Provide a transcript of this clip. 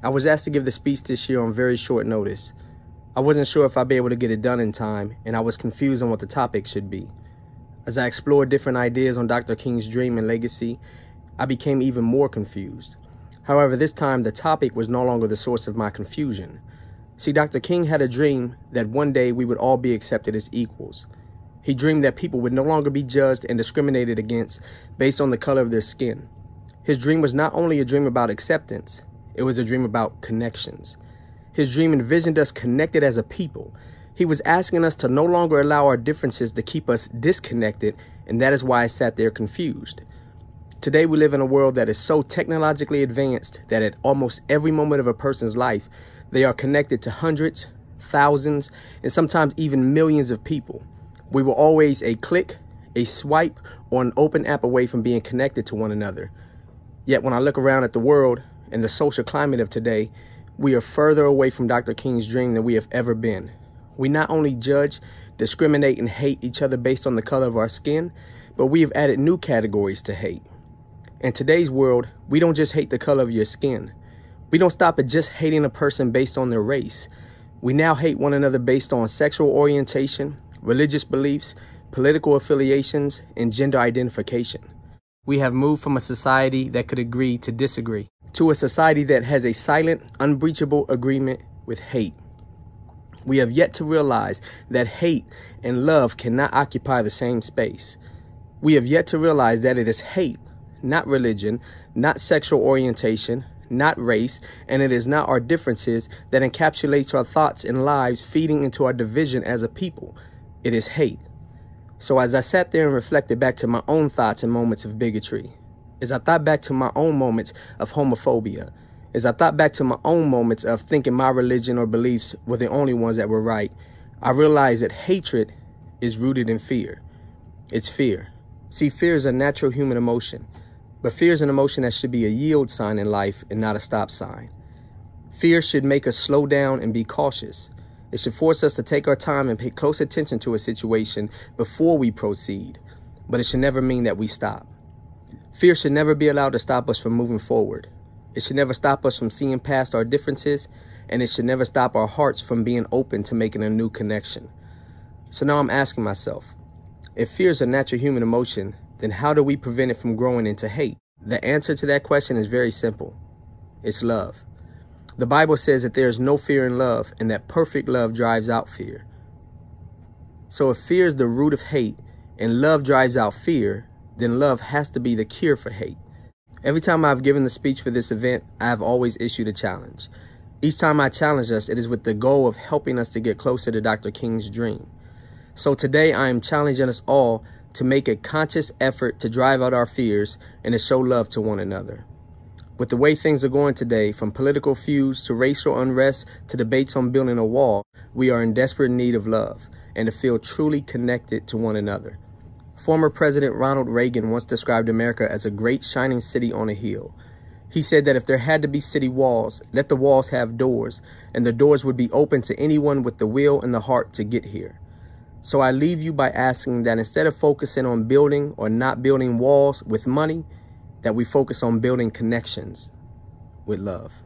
I was asked to give the speech this year on very short notice. I wasn't sure if I'd be able to get it done in time, and I was confused on what the topic should be. As I explored different ideas on Dr. King's dream and legacy, I became even more confused. However, this time the topic was no longer the source of my confusion. See, Dr. King had a dream that one day we would all be accepted as equals. He dreamed that people would no longer be judged and discriminated against based on the color of their skin. His dream was not only a dream about acceptance, it was a dream about connections. His dream envisioned us connected as a people. He was asking us to no longer allow our differences to keep us disconnected, and that is why I sat there confused. Today we live in a world that is so technologically advanced that at almost every moment of a person's life, they are connected to hundreds, thousands, and sometimes even millions of people. We were always a click, a swipe, or an open app away from being connected to one another. Yet when I look around at the world and the social climate of today, we are further away from Dr. King's dream than we have ever been. We not only judge, discriminate, and hate each other based on the color of our skin, but we have added new categories to hate. In today's world, we don't just hate the color of your skin. We don't stop at just hating a person based on their race. We now hate one another based on sexual orientation, religious beliefs, political affiliations, and gender identification. We have moved from a society that could agree to disagree to a society that has a silent, unbreachable agreement with hate. We have yet to realize that hate and love cannot occupy the same space. We have yet to realize that it is hate, not religion, not sexual orientation, not race, and it is not our differences that encapsulates our thoughts and lives, feeding into our division as a people. It is hate. So as I sat there and reflected back to my own thoughts and moments of bigotry, as I thought back to my own moments of homophobia, as I thought back to my own moments of thinking my religion or beliefs were the only ones that were right, I realized that hatred is rooted in fear. It's fear. See, fear is a natural human emotion, but fear is an emotion that should be a yield sign in life and not a stop sign. Fear should make us slow down and be cautious. It should force us to take our time and pay close attention to a situation before we proceed, but it should never mean that we stop. Fear should never be allowed to stop us from moving forward. It should never stop us from seeing past our differences, and it should never stop our hearts from being open to making a new connection. So now I'm asking myself, if fear is a natural human emotion, then how do we prevent it from growing into hate? The answer to that question is very simple. It's love. The Bible says that there is no fear in love, and that perfect love drives out fear. So if fear is the root of hate and love drives out fear, then love has to be the cure for hate. Every time I've given the speech for this event, I have always issued a challenge. Each time I challenge us, it is with the goal of helping us to get closer to Dr. King's dream. So today I am challenging us all to make a conscious effort to drive out our fears and to show love to one another. With the way things are going today, from political feuds to racial unrest to debates on building a wall, we are in desperate need of love and to feel truly connected to one another. Former President Ronald Reagan once described America as a great shining city on a hill. He said that if there had to be city walls, let the walls have doors, and the doors would be open to anyone with the will and the heart to get here. So I leave you by asking that instead of focusing on building or not building walls with money, that we focus on building connections with love.